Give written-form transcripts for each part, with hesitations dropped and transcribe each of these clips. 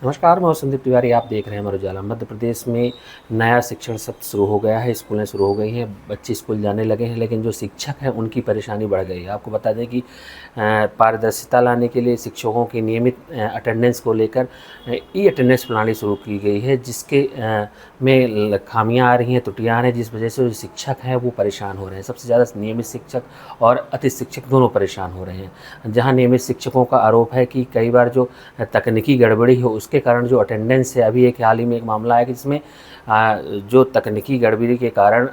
नमस्कार, मैं संदीप तिवारी। आप देख रहे हैं अमर उजाला। मध्य प्रदेश में नया शिक्षण सत्र शुरू हो गया है, स्कूलें शुरू हो गई हैं, बच्चे स्कूल जाने लगे हैं, लेकिन जो शिक्षक हैं उनकी परेशानी बढ़ गई है। आपको बता दें कि पारदर्शिता लाने के लिए शिक्षकों की नियमित अटेंडेंस को लेकर ई अटेंडेंस प्रणाली शुरू की गई है, जिसके में खामियां आ रही हैं, त्रुटियां आ रही हैं, जिस वजह से जो शिक्षक हैं वो परेशान हो रहे हैं। सबसे ज़्यादा नियमित शिक्षक और अति शिक्षक दोनों परेशान हो रहे हैं। जहाँ नियमित शिक्षकों का आरोप है कि कई बार जो तकनीकी गड़बड़ी हो उसके कारण जो अटेंडेंस है, अभी एक हाल ही में एक मामला आया कि जिसमें जो तकनीकी गड़बड़ी के कारण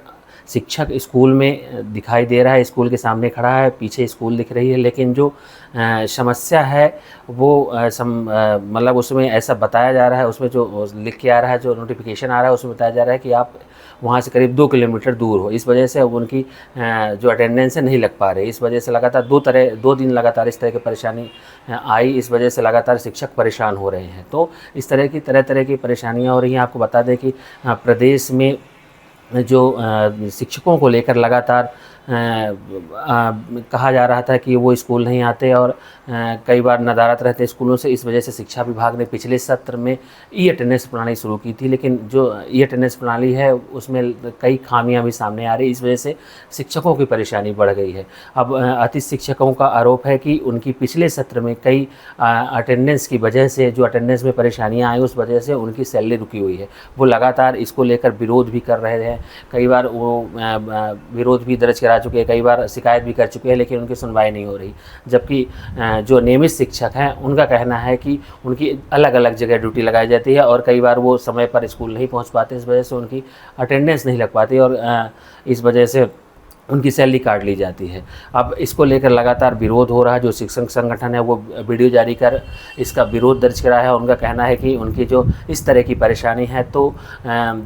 शिक्षक स्कूल में दिखाई दे रहा है, स्कूल के सामने खड़ा है, पीछे स्कूल दिख रही है, लेकिन जो समस्या है वो मतलब उसमें ऐसा बताया जा रहा है, उसमें जो लिख के आ रहा है, जो नोटिफिकेशन आ रहा है, उसमें बताया जा रहा है कि आप वहाँ से करीब 2 किलोमीटर दूर हो। इस वजह से अब उनकी जो अटेंडेंस है नहीं लग पा रही। इस वजह से लगातार 2 दिन लगातार इस तरह की परेशानी आई। इस वजह से लगातार शिक्षक परेशान हो रहे हैं। तो इस तरह की तरह की परेशानियाँ हो रही हैं। आपको बता दें कि प्रदेश में जो शिक्षकों को लेकर लगातार कहा जा रहा था कि वो स्कूल नहीं आते और कई बार नदारत रहते स्कूलों से। इस वजह से शिक्षा विभाग ने पिछले सत्र में ई अटेंडेंस प्रणाली शुरू की थी, लेकिन जो ई अटेंडेंस प्रणाली है उसमें कई खामियां भी सामने आ रही। इस वजह से शिक्षकों की परेशानी बढ़ गई है। अब अति शिक्षकों का आरोप है कि उनकी पिछले सत्र में कई अटेंडेंस की वजह से, जो अटेंडेंस में परेशानियाँ आई उस वजह से उनकी सैलरी रुकी हुई है। वो लगातार इसको लेकर विरोध भी कर रहे हैं। कई बार वो विरोध भी दर्ज करा चुके हैं, कई बार शिकायत भी कर चुके हैं, लेकिन उनकी सुनवाई नहीं हो रही। जबकि जो नियमित शिक्षक हैं उनका कहना है कि उनकी अलग अलग जगह ड्यूटी लगाई जाती है और कई बार वो समय पर स्कूल नहीं पहुंच पाते। इस वजह से उनकी अटेंडेंस नहीं लग पाती और इस वजह से उनकी सैलरी काट ली जाती है। अब इसको लेकर लगातार विरोध हो रहा है। जो शिक्षक संगठन है वो वीडियो जारी कर इसका विरोध दर्ज करा है। उनका कहना है कि उनकी जो इस तरह की परेशानी है, तो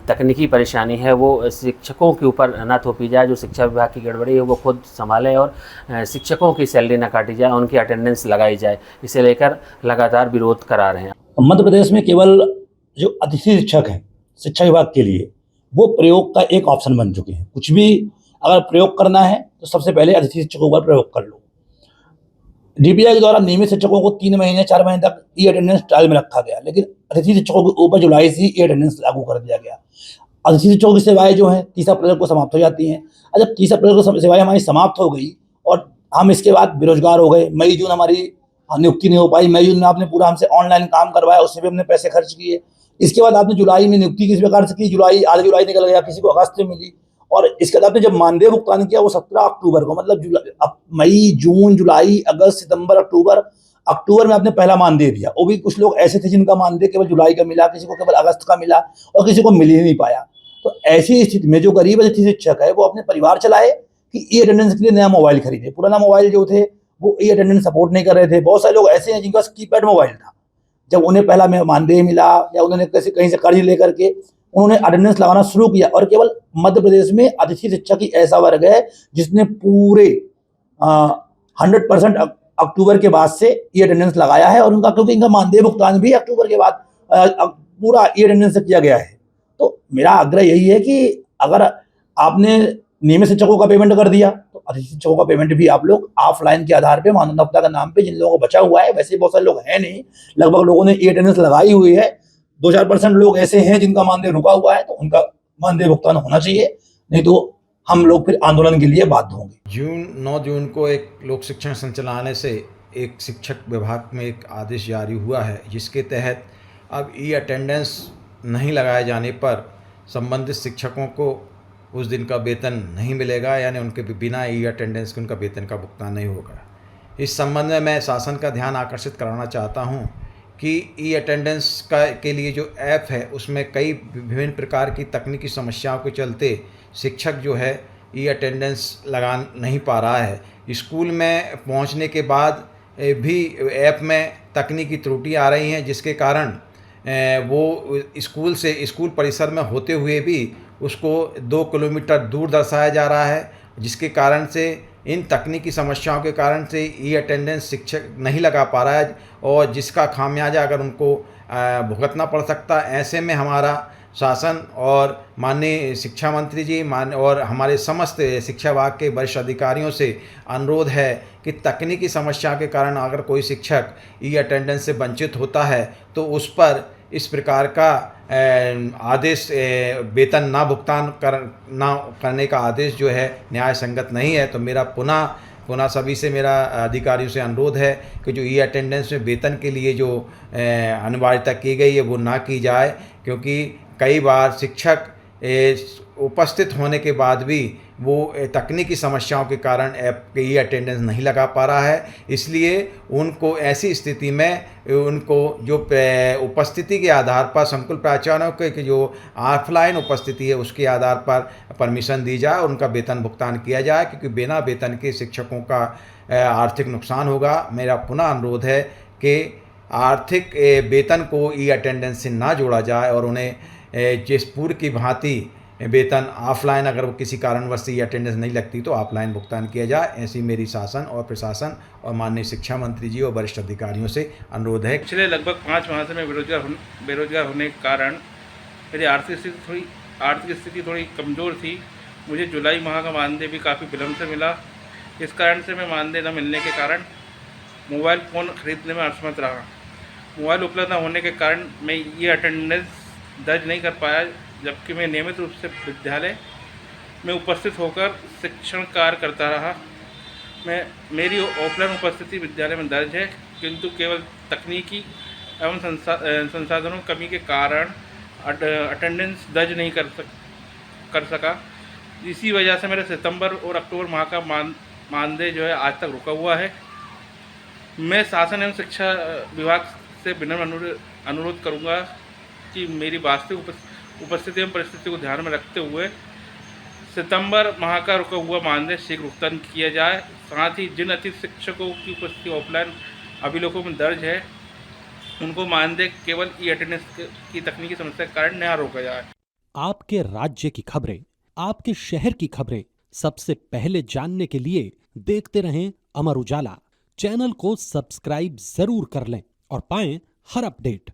तकनीकी परेशानी है, वो शिक्षकों के ऊपर ना थोपी जाए। जो शिक्षा विभाग की गड़बड़ी है वो खुद संभालें और शिक्षकों की सैलरी ना काटी जाए, उनकी अटेंडेंस लगाई जाए। इसे लेकर लगातार विरोध करा रहे हैं। मध्य प्रदेश में केवल जो अतिथि शिक्षक हैं शिक्षा विभाग के लिए, वो प्रयोग का एक ऑप्शन बन चुके हैं। कुछ भी अगर प्रयोग करना है तो सबसे पहले अतिथि शिक्षकों पर प्रयोग कर लो। डीपीआई के द्वारा नियमित शिक्षकों को 3 महीने 4 महीने तक ई अटेंडेंस ट्रायल में रखा गया, लेकिन अतिथि शिक्षकों के ऊपर जुलाई से ई अटेंडेंस लागू कर दिया गया। अतिथि शिक्षकों की सेवाएं जो हैं 30 अप्रैल को समाप्त हो जाती हैं। और जब 30 अप्रैल को सेवाएं हमारी समाप्त हो गई और हम इसके बाद बेरोजगार हो गए, मई जून हमारी नियुक्ति नहीं हो पाई। मई जून में आपने पूरा हमसे ऑनलाइन काम करवाया, उसमें भी हमने पैसे खर्च किए। इसके बाद आपने जुलाई में नियुक्ति किस प्रकार से की, जुलाई आधा जुलाई निकल गया, किसी को अगस्त में मिली। और इसके बाद आपने जब मानदेय भुगतान किया वो 17 अक्टूबर को, मतलब अब मई जून जुलाई अगस्त सितंबर अक्टूबर, अक्टूबर में आपने पहला मानदेय दिया। वो भी कुछ लोग ऐसे थे जिनका मानदेय केवल जुलाई का मिला, किसी को केवल अगस्त का मिला और किसी को मिल ही नहीं पाया। तो ऐसी स्थिति में जो गरीब अतिथि शिक्षक है वो अपने परिवार चलाए कि ई अटेंडेंस के लिए नया मोबाइल खरीदे। पुराना मोबाइल जो थे वो ई अटेंडेंस सपोर्ट नहीं कर रहे थे। बहुत सारे लोग ऐसे हैं जिनका कीपैड मोबाइल था। जब उन्हें पहला मानदेय मिला या उन्होंने कैसे कहीं से कर्ज लेकर के उन्होंने अटेंडेंस लगाना शुरू किया। और केवल मध्य प्रदेश में अतिथि शिक्षक ही ऐसा वर्ग है जिसने पूरे 100% अक्टूबर के बाद से ई अटेंडेंस लगाया है। और उनका, क्योंकि इनका मानदेय भुगतान भी अक्टूबर के बाद पूरा ई अटेंडेंस से किया गया है। तो मेरा आग्रह यही है कि अगर आपने नियमित शिक्षकों का पेमेंट कर दिया तो अतिथि शिक्षकों का पेमेंट भी आप लोग ऑफलाइन के आधार पे मानवता के नाम पे, जिन लोगों को बचा हुआ है, वैसे बहुत सारे लोग हैं नहीं, लगभग लोगों ने ई अटेंडेंस लगाई हुई है। 2-4% लोग ऐसे हैं जिनका मानदेय रुका हुआ है, तो उनका मानदेय भुगतान होना चाहिए, नहीं तो हम लोग फिर आंदोलन के लिए बाध्य होंगे। 9 जून को एक लोक शिक्षण संचालनालय से एक शिक्षक विभाग में एक आदेश जारी हुआ है, जिसके तहत अब ई अटेंडेंस नहीं लगाए जाने पर संबंधित शिक्षकों को उस दिन का वेतन नहीं मिलेगा, यानी उनके बिना ई अटेंडेंस के उनका वेतन का भुगतान नहीं होगा। इस संबंध में मैं शासन का ध्यान आकर्षित कराना चाहता हूं कि ई अटेंडेंस के लिए जो ऐप है उसमें कई विभिन्न प्रकार की तकनीकी समस्याओं के चलते शिक्षक जो है ई अटेंडेंस लगा नहीं पा रहा है। स्कूल में पहुंचने के बाद भी ऐप में तकनीकी त्रुटि आ रही हैं, जिसके कारण वो स्कूल परिसर में होते हुए भी उसको 2 किलोमीटर दूर दर्शाया जा रहा है, जिसके कारण से इन तकनीकी समस्याओं के कारण से ई अटेंडेंस शिक्षक नहीं लगा पा रहा है और जिसका खामियाजा अगर उनको भुगतना पड़ सकता है। ऐसे में हमारा शासन और माननीय शिक्षा मंत्री जी और हमारे समस्त शिक्षा विभाग के वरिष्ठ अधिकारियों से अनुरोध है कि तकनीकी समस्या के कारण अगर कोई शिक्षक ई अटेंडेंस से वंचित होता है तो उस पर इस प्रकार का आदेश वेतन ना करने का आदेश जो है न्याय संगत नहीं है। तो मेरा पुनः सभी से मेरा अधिकारियों से अनुरोध है कि जो ई अटेंडेंस में वेतन के लिए जो अनिवार्यता की गई है वो ना की जाए, क्योंकि कई बार शिक्षक उपस्थित होने के बाद भी वो तकनीकी समस्याओं के कारण ई अटेंडेंस नहीं लगा पा रहा है। इसलिए उनको ऐसी स्थिति में उनको जो उपस्थिति के आधार पर संकुल प्राचार्यों के जो ऑफलाइन उपस्थिति है उसके आधार पर परमिशन दी जाए और उनका वेतन भुगतान किया जाए, क्योंकि बिना वेतन के शिक्षकों का आर्थिक नुकसान होगा। मेरा पुनः अनुरोध है कि आर्थिक वेतन को ई अटेंडेंस से ना जोड़ा जाए और उन्हें जिस पूर्व की भांति वेतन ऑफलाइन अगर वो किसी कारणवश से अटेंडेंस नहीं लगती तो ऑफलाइन भुगतान किया जाए। ऐसी मेरी शासन और प्रशासन और माननीय शिक्षा मंत्री जी और वरिष्ठ अधिकारियों से अनुरोध है। पिछले लगभग 5 माह से मैं बेरोजगार होने के कारण मेरी आर्थिक स्थिति थोड़ी कमज़ोर थी। मुझे जुलाई माह का मानदेय भी काफ़ी विलम्ब से मिला। इस कारण से मैं मानदेय न मिलने के कारण मोबाइल फ़ोन खरीदने में असमर्थ रहा। मोबाइल उपलब्ध न होने के कारण मैं ये अटेंडेंस दर्ज नहीं कर पाया, जबकि मैं नियमित रूप से विद्यालय में उपस्थित होकर शिक्षण कार्य करता रहा। मेरी ऑफलाइन उपस्थिति विद्यालय में दर्ज है, किंतु केवल तकनीकी एवं संसाधनों की कमी के कारण अटेंडेंस दर्ज नहीं कर सका। इसी वजह से मेरे सितंबर और अक्टूबर माह का मानदेय जो है आज तक रुका हुआ है। मैं शासन एवं शिक्षा विभाग से विनम्र अनुरोध करूंगा कि मेरी वास्तविक उपस्थिति एवं परिस्थिति को ध्यान में रखते हुए सितंबर माह का रुका हुआ मानदेय शीघ्र भुगतान किया जाए। साथ ही जिन अतिथि शिक्षकों की उपस्थिति ऑफलाइन अभिलेखों में दर्ज है उनको मानदेय केवल ई अटेंडेंस की तकनीकी समस्या के कारण नया रोका जाए। आपके राज्य की खबरें, आपके शहर की खबरें सबसे पहले जानने के लिए देखते रहें अमर उजाला। चैनल को सब्सक्राइब जरूर कर लें और पाएं हर अपडेट।